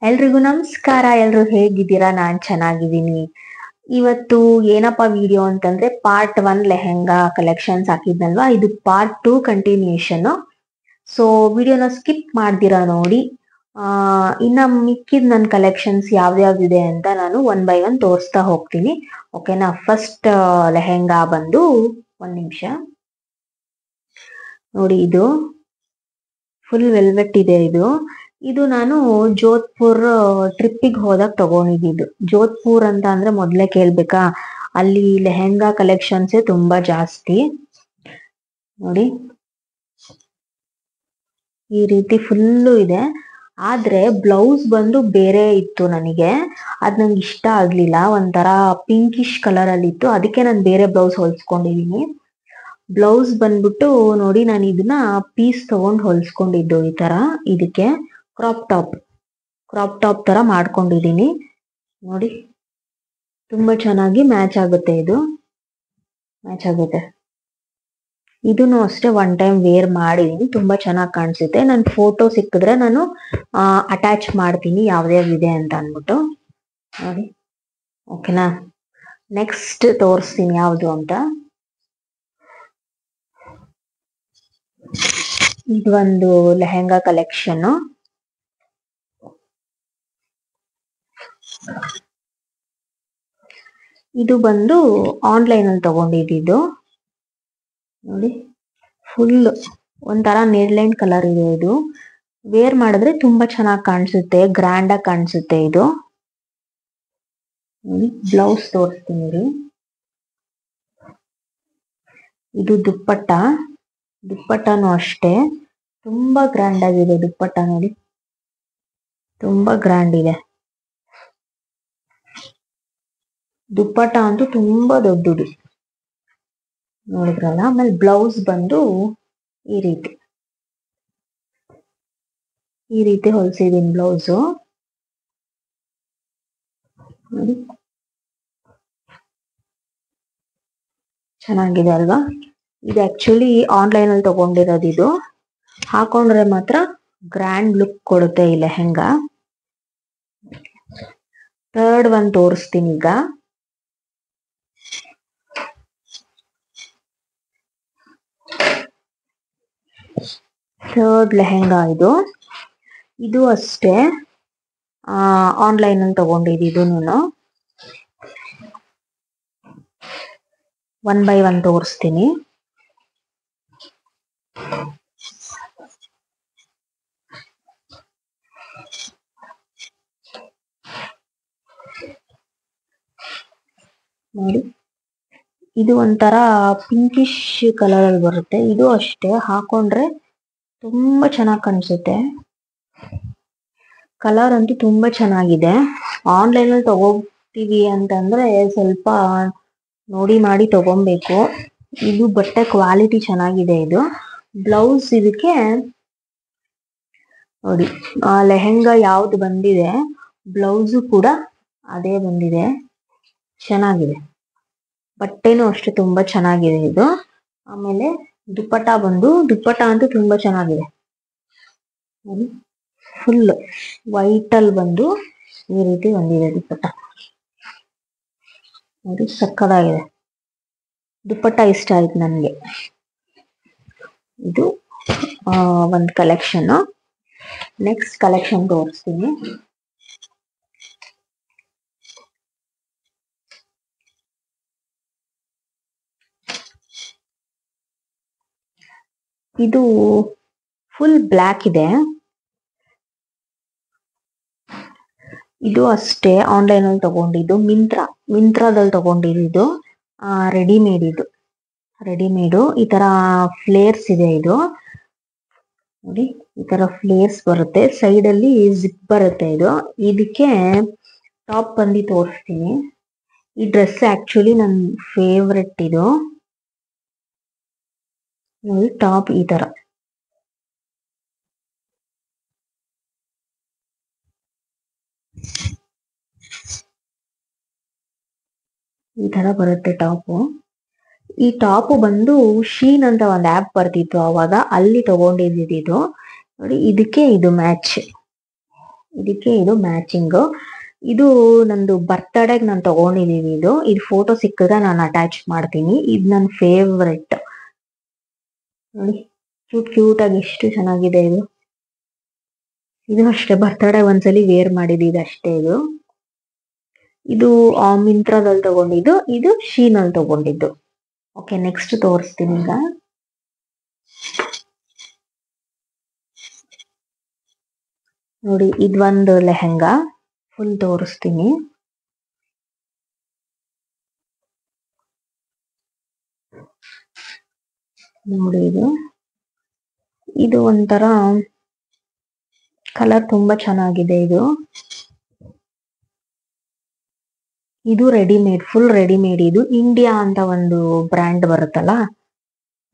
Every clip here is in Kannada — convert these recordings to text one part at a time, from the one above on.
ಎಲ್ರಿಗೂ ನಮಸ್ಕಾರ. ಎಲ್ರು ಹೇಗಿದ್ದೀರಾ? ನಾನ್ ಚೆನ್ನಾಗಿದ್ದೀನಿ. ಇವತ್ತು ಏನಪ್ಪಾ ವಿಡಿಯೋ ಅಂತಂದ್ರೆ ಪಾರ್ಟ್ 1 ಲೆಹೆಂಗಾ ಕಲೆಕ್ಷನ್ಸ್ ಹಾಕಿದ್ನಲ್ವಾ, ಇದು ಪಾರ್ಟ್ 2 ಕಂಟಿನ್ಯೂಷನ್. ಸೊ ವಿಡಿಯೋನ ಸ್ಕಿಪ್ ಮಾಡ್ದಿರಾ ನೋಡಿ. ಇನ್ನ ಮಿಕ್ಕಿದ ನನ್ನ ಕಲೆಕ್ಷನ್ಸ್ ಯಾವ್ಯಾವ್ದಿದೆ ಅಂತ ನಾನು ಒನ್ ಬೈ ಒನ್ ತೋರಿಸ್ತಾ ಹೋಗ್ತೀನಿ. ಓಕೆನಾ? ಫಸ್ಟ್ ಲೆಹೆಂಗಾ ಬಂದು ಒಂದ್ ನಿಮಿಷ ನೋಡಿ. ಇದು ಫುಲ್ ವೆಲ್ವೆಟ್ ಇದೆ. ಇದು ನಾನು ಜೋಧ್ಪುರ್ ಟ್ರಿಪ್ಪಿಗೆ ಹೋದಾಗ ತಗೊಂಡಿದ್ದು. ಜೋಧ್ಪುರ್ ಅಂತ ಅಂದ್ರೆ ಮೊದ್ಲೇ ಕೇಳ್ಬೇಕಾ, ಅಲ್ಲಿ ಲೆಹೆಂಗಾ ಕಲೆಕ್ಷನ್ಸ್ ತುಂಬಾ ಜಾಸ್ತಿ. ನೋಡಿ ಈ ರೀತಿ ಫುಲ್ಲು ಇದೆ. ಆದ್ರೆ ಬ್ಲೌಸ್ ಬಂದು ಬೇರೆ ಇತ್ತು ನನಗೆ, ಅದ್ ನಂಗೆ ಇಷ್ಟ ಆಗ್ಲಿಲ್ಲ. ಒಂಥರ ಪಿಂಕಿಶ್ ಕಲರ್ ಅಲ್ಲಿ ಇತ್ತು, ಅದಕ್ಕೆ ನಾನು ಬೇರೆ ಬ್ಲೌಸ್ ಹೊಲ್ಸ್ಕೊಂಡಿದೀನಿ. ಬ್ಲೌಸ್ ಬಂದ್ಬಿಟ್ಟು ನೋಡಿ, ನಾನು ಇದನ್ನ ಪೀಸ್ ತಗೊಂಡ್ ಹೊಲ್ಸ್ಕೊಂಡಿದ್ದು ಈ ತರ. ಇದಕ್ಕೆ ಕ್ರಾಪ್ ಟಾಪ್ ತರ ಮಾಡ್ಕೊಂಡಿದೀನಿ ನೋಡಿ. ತುಂಬಾ ಚೆನ್ನಾಗಿ ಮ್ಯಾಚ್ ಆಗುತ್ತೆ. ಇದನ್ನು ಅಷ್ಟೇ ಒನ್ ಟೈಮ್ ವೇರ್ ಮಾಡಿದೀನಿ, ತುಂಬಾ ಚೆನ್ನಾಗಿ ಕಾಣಿಸುತ್ತೆ. ನನ್ ಫೋಟೋ ಸಿಕ್ಕಿದ್ರೆ ನಾನು ಅಟ್ಯಾಚ್ ಮಾಡ್ತೀನಿ ಯಾವ್ದ್ಯಾವ್ದಿದೆ ಅಂತ ಅನ್ಬಿಟ್ಟು ನೋಡಿ. ಓಕೆನಾ? ನೆಕ್ಸ್ಟ್ ತೋರಿಸ್ತೀನಿ ಯಾವ್ದು ಅಂತ. ಇದೊಂದು ಲೆಹೆಂಗಾ ಕಲೆಕ್ಷನ್. ಇದು ಬಂದು ಆನ್ಲೈನ್ ಅಲ್ಲಿ ತಗೊಂಡಿದ್ದು ನೋಡಿ. ಫುಲ್ ಒಂಥರ ನೇರ್ಲೆಂಡ್ ಕಲರ್ ಇದೆ. ಇದು ವೇರ್ ಮಾಡಿದ್ರೆ ತುಂಬಾ ಚೆನ್ನಾಗಿ ಕಾಣಿಸುತ್ತೆ, ಗ್ರ್ಯಾಂಡ್ ಆಗಿ ಕಾಣಿಸುತ್ತೆ. ಇದು ನೋಡಿ, ಬ್ಲೌಸ್ ತೋರಿಸ್ತೀನಿ ರೀ. ಇದು ದುಪ್ಪಟ್ಟನೂ ಅಷ್ಟೇ ತುಂಬಾ ಗ್ರ್ಯಾಂಡ್ ಆಗಿದೆ. ದುಪ್ಪಟ್ಟ ನೋಡಿ, ತುಂಬಾ ಗ್ರ್ಯಾಂಡ್ ಇದೆ. ದುಪ್ಪಟ್ಟ ಅಂತೂ ತುಂಬಾ ದೊಡ್ಡದು ನೋಡಿದ್ರಲ್ಲ. ಆಮೇಲೆ ಬ್ಲೌಸ್ ಬಂದು ಈ ರೀತಿ ಹೊಲ್ಸಿದೀನಿ ಬ್ಲೌಸು ನೋಡಿ. ಚೆನ್ನಾಗಿದೆ ಅಲ್ವಾ? ಇದು ಆಕ್ಚುಲಿ ಆನ್ಲೈನ್ ಅಲ್ಲಿ ತಗೊಂಡಿರೋದು. ಇದು ಹಾಕೊಂಡ್ರೆ ಮಾತ್ರ ಗ್ರ್ಯಾಂಡ್ ಲುಕ್ ಕೊಡುತ್ತೆ ಈ ಲೆಹೆಂಗಾ. ಥರ್ಡ್ ಒನ್ ತೋರಿಸ್ತೀನಿ ಈಗ. ಥರ್ಡ್ ಲೆಹೆಂಗಾ ಇದು ಅಷ್ಟೇ ಆನ್ಲೈನ್ ಅಲ್ಲಿ ತಗೊಂಡಿದ್ದು. ಒನ್ ಬೈ ಒನ್ ತೋರಿಸ್ತೀನಿ. ನೋಡಿ, ಇದು ಒಂಥರ ಪಿಂಕಿಶ್ ಕಲರ್ ಅಲ್ಲಿ ಬರುತ್ತೆ. ಇದು ಅಷ್ಟೇ ಹಾಕೊಂಡ್ರೆ ತುಂಬಾ ಚೆನ್ನಾಗಿ ಕಾಣಿಸುತ್ತೆ. ಕಲರ್ ಅಂತೂ ತುಂಬಾ ಚೆನ್ನಾಗಿದೆ. ಆನ್ಲೈನ್ ಅಲ್ಲಿ ತಗೋತೀವಿ ಅಂತಂದ್ರೆ ಸ್ವಲ್ಪ ನೋಡಿ ಮಾಡಿ ತಗೊಬೇಕು. ಇದು ಬಟ್ಟೆ ಕ್ವಾಲಿಟಿ ಚೆನ್ನಾಗಿದೆ. ಇದು ಬ್ಲೌಸ್ ಇದಕ್ಕೆ ನೋಡಿ, ಲೆಹೆಂಗಾ ಯಾವ್ದು ಬಂದಿದೆ ಬ್ಲೌಸು ಕೂಡ ಅದೇ ಬಂದಿದೆ. ಚೆನ್ನಾಗಿದೆ. ಬಟ್ಟೆನೂ ಅಷ್ಟೇ ತುಂಬಾ ಚೆನ್ನಾಗಿದೆ ಇದು. ಆಮೇಲೆ ದುಪ್ಪಟ್ಟ ಅಂತೂ ತುಂಬಾ ಚೆನ್ನಾಗಿದೆ. ಫುಲ್ ವೈಟ್ ಅಲ್ಲಿ ಬಂದು ಈ ರೀತಿ ಬಂದಿದೆ ದುಪ್ಪಟ್ಟ ನೋಡಿ. ಸಕ್ಕದಾಗಿದೆ. ದುಪ್ಪಟ್ಟ ಇಷ್ಟ ಆಯ್ತು ನನ್ಗೆ. ಇದು ಒಂದು ಕಲೆಕ್ಷನ್. ನೆಕ್ಸ್ಟ್ ಕಲೆಕ್ಷನ್ ತೋರಿಸ್ತೀನಿ. ಇದು ಫುಲ್ ಬ್ಲ್ಯಾಕ್ ಇದೆ. ಇದು ಅಷ್ಟೇ ಆನ್ಲೈನ್ ಅಲ್ಲಿ ತಗೊಂಡಿದ್ದು. ಮಿಂತ್ರಾದಲ್ಲಿ ತಗೊಂಡಿದ್ದು. ರೆಡಿಮೇಡು ಈ ತರ ಫ್ಲೇರ್ಸ್ ಇದೆ. ಇದು ನೋಡಿ, ಈ ತರ ಫ್ಲೇರ್ಸ್ ಬರುತ್ತೆ. ಸೈಡ್ ಅಲ್ಲಿ ಜಿಪ್ ಬರುತ್ತೆ. ಇದಕ್ಕೆ ಟಾಪ್ ಬಂದು ತೋರಿಸ್ತೀನಿ. ಈ ಡ್ರೆಸ್ ಆಕ್ಚುಲಿ ನನ್ ಫೇವ್ರೆಟ್. ಇದು ನೋಡಿ, ಟಾಪ್ ಈ ತರ ಬರುತ್ತೆ ಟಾಪು. ಈ ಟಾಪ್ ಬಂದು ಶೀನ್ ಅಂತ ಒಂದು ಆ್ಯಪ್ ಬರ್ತಿತ್ತು ಅವಾಗ, ಅಲ್ಲಿ ತಗೊಂಡಿದ್ದು. ನೋಡಿ, ಇದಕ್ಕೆ ಇದು ಮ್ಯಾಚ್. ಇದಕ್ಕೆ ಇದು ಮ್ಯಾಚಿಂಗ್. ಇದು ನಂದು ಬರ್ತ್ಡೇಗ್ ನಾನು ತಗೊಂಡಿದೀನಿ. ಇದು ಫೋಟೋ ಸಿಕ್ಕಿದ್ರೆ ನಾನು ಅಟ್ಯಾಚ್ ಮಾಡ್ತೀನಿ. ಇದು ನನ್ನ ಫೇವ್ರೆಟ್. ನೋಡಿ ಕ್ಯೂಟ್ ಕ್ಯೂಟ್ ಆಗಿ ಎಷ್ಟು ಚೆನ್ನಾಗಿದೆ ಇದು. ಇದು ಅಷ್ಟೇ ಬರ್ತ್ಡೇ ಒಂದ್ಸಲಿ ವೇರ್ ಮಾಡಿದ್ದು ಅಷ್ಟೇ. ಇದು ಮಿಂತ್ರಾದಲ್ಲಿ ತಗೊಂಡಿದ್ದು, ಇದು ಶೀನಲ್ಲಿ ತಗೊಂಡಿದ್ದು. ಓಕೆ, ನೆಕ್ಸ್ಟ್ ತೋರಿಸ್ತೀನಿ ಈಗ. ನೋಡಿ ಇದೊಂದು ಲೆಹೆಂಗಾ ಫುಲ್ ತೋರಿಸ್ತೀನಿ. ನೋಡಿ ಇದು ಒಂಥರ ಕಲರ್ ತುಂಬಾ ಚೆನ್ನಾಗಿದೆ. ಇದು ರೆಡಿಮೇಡ್, ಫುಲ್ ರೆಡಿಮೇಡ್. ಇದು ಇಂಡಿಯಾ ಅಂತ ಒಂದು ಬ್ರ್ಯಾಂಡ್ ಬರುತ್ತಲ್ಲ,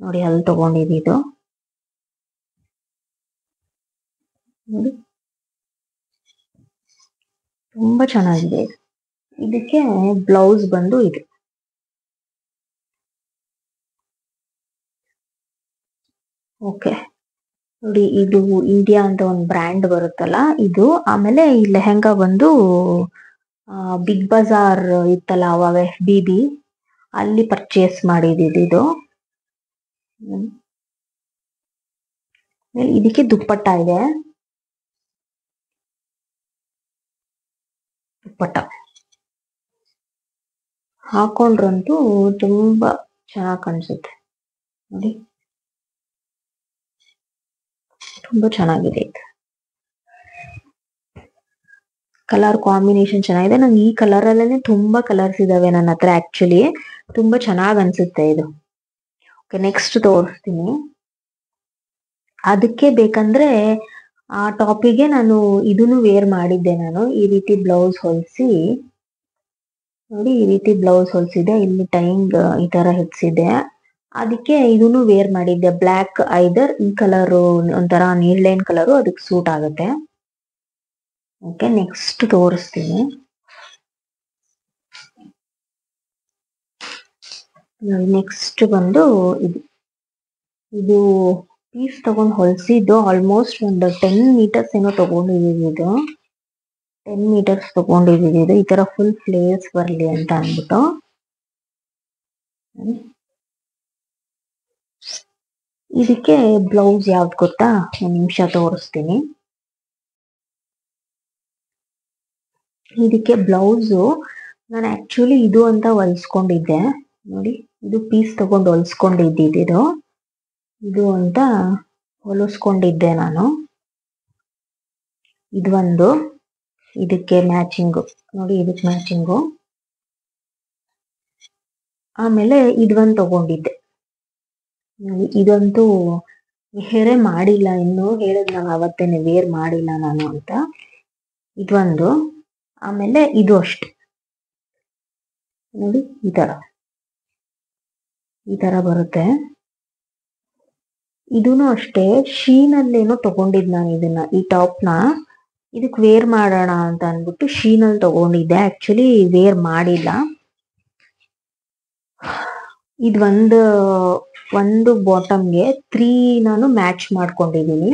ನೋಡಿ ಅಲ್ಲಿ ತಗೊಂಡಿದ್ದು. ನೋಡಿ ತುಂಬಾ ಚೆನ್ನಾಗಿದೆ. ಇದಕ್ಕೆ ಬ್ಲೌಸ್ ಬಂದು ಇದು. ಓಕೆ, ನೋಡಿ ಇದು ಇಂಡಿಯಾ ಅಂತ ಒಂದು ಬ್ರ್ಯಾಂಡ್ ಬರುತ್ತಲ್ಲ ಇದು. ಆಮೇಲೆ ಈ ಲೆಹೆಂಗಾ ಬಂದು ಬಿಗ್ ಬಜಾರ್ ಇತ್ತಲ್ಲ ಅವಾಗ, FBB ಅಲ್ಲಿ ಪರ್ಚೇಸ್ ಮಾಡಿದ್ದು. ಇದಕ್ಕೆ ದುಪ್ಪಟ್ಟ ಇದೆ. ದುಪ್ಪಟ್ಟ ಹಾಕೊಂಡ್ರಂತೂ ತುಂಬಾ ಚೆನ್ನಾಗಿ ಕಾಣಿಸುತ್ತೆ. ನೋಡಿ ತುಂಬಾ ಚೆನ್ನಾಗಿದೆ. ಕಲರ್ ಕಾಂಬಿನೇಷನ್ ಚೆನ್ನಾಗಿದೆ. ನಂಗೆ ಈ ಕಲರ್ ಅಲ್ಲೇ ತುಂಬಾ ಕಲರ್ಸ್ ಇದಾವೆ ನನ್ನ ಹತ್ರ. ಆಕ್ಚುಲಿ ತುಂಬಾ ಚೆನ್ನಾಗ್ ಅನ್ಸುತ್ತೆ ಇದು. ಓಕೆ, ನೆಕ್ಸ್ಟ್ ತೋರಿಸ್ತೀನಿ. ಅದಕ್ಕೆ ಬೇಕಂದ್ರೆ ಆ ಟಾಪಿಗೆ ನಾನು ಇದನ್ನು ವೇರ್ ಮಾಡಿದ್ದೆ. ನಾನು ಈ ರೀತಿ ಬ್ಲೌಸ್ ಹೊಲಿಸಿ, ನೋಡಿ ಈ ರೀತಿ ಬ್ಲೌಸ್ ಹೊಲಿಸಿದೆ. ಇಲ್ಲಿ ಟೈಂಗ್ ಈ ತರ ಹೆಚ್ಚಿದೆ. ಅದಕ್ಕೆ ಇದನ್ನು ವೇರ್ ಮಾಡಿದ್ದೆ. ಬ್ಲ್ಯಾಕ್ ಐದರ್ ಈ ಕಲರ್ ಒಂಥರ ನೀರ್ಲೈನ್ ಕಲರು ಅದಕ್ಕೆ ಸೂಟ್ ಆಗುತ್ತೆ. ಓಕೆ, ನೆಕ್ಸ್ಟ್ ತೋರಿಸ್ತೀನಿ. ನೆಕ್ಸ್ಟ್ ಬಂದು ಇದು ಪೀಸ್ ತಗೊಂಡು ಹೊಲಿಸಿದ್ದು. ಆಲ್ಮೋಸ್ಟ್ ಒಂದು 10 ಮೀಟರ್ಸ್ ಏನೋ ತಗೊಂಡಿದ್ದೀವಿ. 10 ಮೀಟರ್ಸ್ ತಗೊಂಡಿದ್ದೀವಿ. ಈ ತರ ಫುಲ್ ಫ್ಲೇರ್ಸ್ ಬರ್ಲಿ ಅಂತ ಅಂದ್ಬಿಟ್ಟು. ಇದಕ್ಕೆ ಬ್ಲೌಸ್ ಯಾವ್ದು ಗೊತ್ತಾ, ಒಂದು ನಿಮಿಷ ತೋರಿಸ್ತೀನಿ. ಇದಕ್ಕೆ ಬ್ಲೌಸು ನಾನು ಆಕ್ಚುಲಿ ಇದು ಅಂತ ಹೊಲಿಸ್ಕೊಂಡಿದ್ದೆ. ನೋಡಿ ಇದು ಪೀಸ್ ತಗೊಂಡು ಹೊಲಿಸ್ಕೊಂಡಿದ್ದು. ಇದು ಅಂತ ಹೊಲಿಸ್ಕೊಂಡಿದ್ದೆ ನಾನು. ಇದೊಂದು ಇದಕ್ಕೆ ಮ್ಯಾಚಿಂಗು. ನೋಡಿ ಇದಕ್ಕೆ ಮ್ಯಾಚಿಂಗು. ಆಮೇಲೆ ಇದೊಂದು ತಗೊಂಡಿದ್ದೆ. ನೋಡಿ ಇದಂತೂ ವೇರೇ ಮಾಡಿಲ್ಲ, ಇನ್ನು ಹೇಳಿದ್ ನಾನು ಅವತ್ತೇನೆ ವೇರ್ ಮಾಡಿಲ್ಲ ನಾನು ಅಂತ. ಇದೊಂದು. ಆಮೇಲೆ ಇದು ಅಷ್ಟೆ. ನೋಡಿ ಈ ತರ ಬರುತ್ತೆ. ಇದೂನು ಅಷ್ಟೇ ಶೀನಲ್ಲೇನೋ ತಗೊಂಡಿದ್ ನಾನು ಇದನ್ನ, ಈ ಟಾಪ್ನ ಇದಕ್ ವೇರ್ ಮಾಡೋಣ ಅಂತ ಅನ್ಬಿಟ್ಟು ಶೀನಲ್ಲಿ ತಗೊಂಡಿದ್ದೆ. ಆಕ್ಚುಲಿ ವೇರ್ ಮಾಡಿಲ್ಲ. ಇದು ಒಂದು ಬಾಟಮ್ಗೆ 3 ನಾನು ಮ್ಯಾಚ್ ಮಾಡ್ಕೊಂಡಿದ್ದೀನಿ.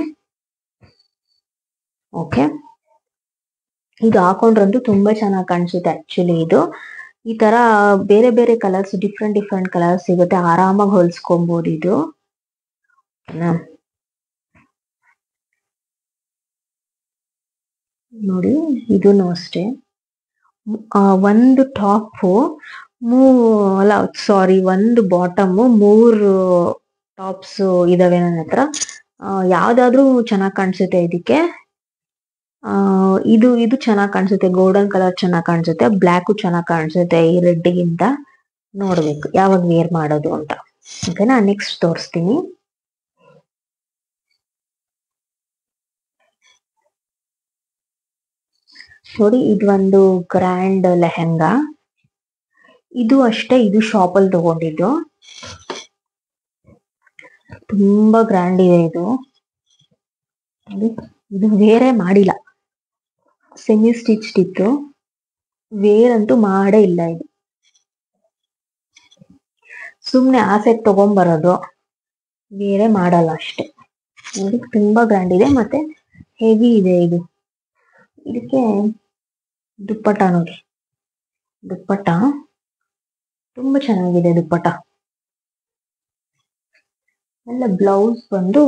ಓಕೆ, ಇದು ಹಾಕೊಂಡ್ರಂತೂ ತುಂಬಾ ಚೆನ್ನಾಗಿ ಕಾಣಿಸುತ್ತೆ. ಆಕ್ಚುಲಿ ಇದು ಈ ತರ ಬೇರೆ ಬೇರೆ ಕಲರ್ಸ್, ಡಿಫ್ರೆಂಟ್ ಕಲರ್ಸ್ ಸಿಗುತ್ತೆ. ಆರಾಮಾಗಿ ಹೊಲ್ಸ್ಕೊಬಹುದು ಇದು. ನೋಡಿ ಇದೂನು ಅಷ್ಟೇ. ಒಂದು ಟಾಪ್ ಅಲ್ಲ ಸಾರಿ, ಒಂದು ಬಾಟಮ್ 3 ಟಾಪ್ಸ್ ಇದಾವೆ ನನ್ನ ಹತ್ರ. ಯಾವ್ದಾದ್ರೂ ಚೆನ್ನಾಗಿ ಕಾಣಿಸುತ್ತೆ ಇದಕ್ಕೆ. ಇದು ಚೆನ್ನಾಗಿ ಕಾಣಿಸುತ್ತೆ. ಗೋಲ್ಡನ್ ಕಲರ್ ಚೆನ್ನಾಗಿ ಕಾಣಿಸುತ್ತೆ. ಬ್ಲ್ಯಾಕು ಚೆನ್ನಾಗಿ ಕಾಣಿಸುತ್ತೆ ಈ ರೆಡ್ಗಿಂತ. ನೋಡ್ಬೇಕು ಯಾವಾಗ ವೇರ್ ಮಾಡೋದು ಅಂತ. ಓಕೆನಾ, ನೆಕ್ಸ್ಟ್ ತೋರಿಸ್ತೀನಿ. ನೋಡಿ ಇದೊಂದು ಗ್ರ್ಯಾಂಡ್ ಲೆಹೆಂಗಾ. ಇದು ಅಷ್ಟೇ, ಇದು ಶಾಪಲ್ಲಿ ತಗೊಂಡಿದ್ದು. ತುಂಬಾ ಗ್ರ್ಯಾಂಡ್ ಇದೆ ಇದು. ಇದು ವೇರೇ ಮಾಡಿಲ್ಲ, ಸೆಮಿ ಸ್ಟಿಚ್ ಇತ್ತು. ವೇರ್ ಅಂತೂ ಮಾಡೇ ಇಲ್ಲ. ಇದು ಸುಮ್ನೆ ಆಸೆಗೆ ತಗೊಂಬರೋದು, ಬೇರೆ ಮಾಡಲ್ಲ ಅಷ್ಟೆ. ನೋಡಿ ತುಂಬಾ ಗ್ರ್ಯಾಂಡ್ ಇದೆ, ಮತ್ತೆ ಹೆವಿ ಇದೆ. ಇದಕ್ಕೆ ದುಪ್ಪಟ್ಟ ನೋಡಿ, ದುಪ್ಪಟ್ಟ ತುಂಬಾ ಚೆನ್ನಾಗಿದೆ ದುಪ್ಪಟ್ಟ. ಎಲ್ಲ ಬ್ಲೌಸ್ ಬಂದು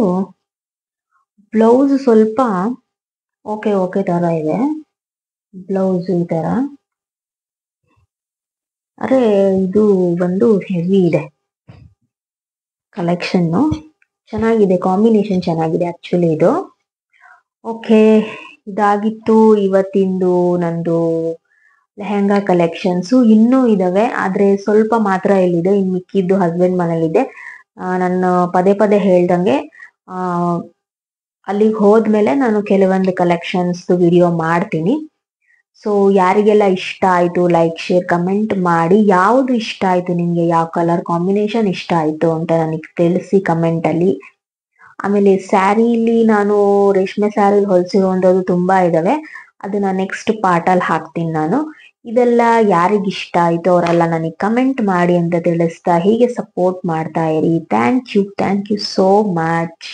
ಬ್ಲೌಸ್ ಸ್ವಲ್ಪ ಓಕೆ ಓಕೆ ತರ ಇದೆ ಬ್ಲೌಸ್ ಈ ತರ. ಅರೆ ಇದು ಬಂದು ಹೆವಿ ಇದೆ ಕಲೆಕ್ಷನ್, ಚೆನ್ನಾಗಿದೆ, ಕಾಂಬಿನೇಷನ್ ಚೆನ್ನಾಗಿದೆ ಆಕ್ಚುಲಿ ಇದು. ಓಕೆ, ಇದಾಗಿತ್ತು ಇವತ್ತಿಂದು ನಂದು ಲೆಹಂಗಾ ಕಲೆಕ್ಷನ್ಸ್. ಇನ್ನೂ ಇದಾವೆ, ಆದ್ರೆ ಸ್ವಲ್ಪ ಮಾತ್ರ ಇಲ್ಲಿದೆ, ಇನ್ ಮಿಕ್ಕಿದ್ದು ಹಸ್ಬೆಂಡ್ ಮನೇಲಿದೆ. ನಾನು ಪದೇ ಪದೇ ಹೇಳ್ದಂಗೆ ಅಲ್ಲಿಗೆ ಹೋದ್ಮೇಲೆ ನಾನು ಕೆಲವೊಂದು ಕಲೆಕ್ಷನ್ಸ್ ವಿಡಿಯೋ ಮಾಡ್ತೀನಿ. ಸೊ ಯಾರಿಗೆಲ್ಲ ಇಷ್ಟ ಆಯ್ತು ಲೈಕ್ ಶೇರ್ ಕಮೆಂಟ್ ಮಾಡಿ. ಯಾವುದು ಇಷ್ಟ ಆಯ್ತು ನಿಮ್ಗೆ, ಯಾವ ಕಲರ್ ಕಾಂಬಿನೇಷನ್ ಇಷ್ಟ ಆಯ್ತು ಅಂತ ನನಗೆ ತಿಳಿಸಿ ಕಮೆಂಟ್ ಅಲ್ಲಿ. ಆಮೇಲೆ ಸ್ಯಾರಿಲಿ ನಾನು ರೇಷ್ಮೆ ಸ್ಯಾರಿ ಹೊಲಿಸಿರುವಂಥದ್ದು ತುಂಬಾ ಇದಾವೆ, ಅದನ್ನ ನೆಕ್ಸ್ಟ್ ಪಾರ್ಟ್ ಅಲ್ಲಿ ಹಾಕ್ತೀನಿ ನಾನು. ಇದೆಲ್ಲ ಯಾರಿಗಿಷ್ಟ ಆಯ್ತು ಅವರೆಲ್ಲ ನನಗೆ ಕಮೆಂಟ್ ಮಾಡಿ ಅಂತ ತಿಳಿಸ್ತಾ ಹೀಗೆ ಸಪೋರ್ಟ್ ಮಾಡ್ತಾ ಇರಿ. Thank you so much.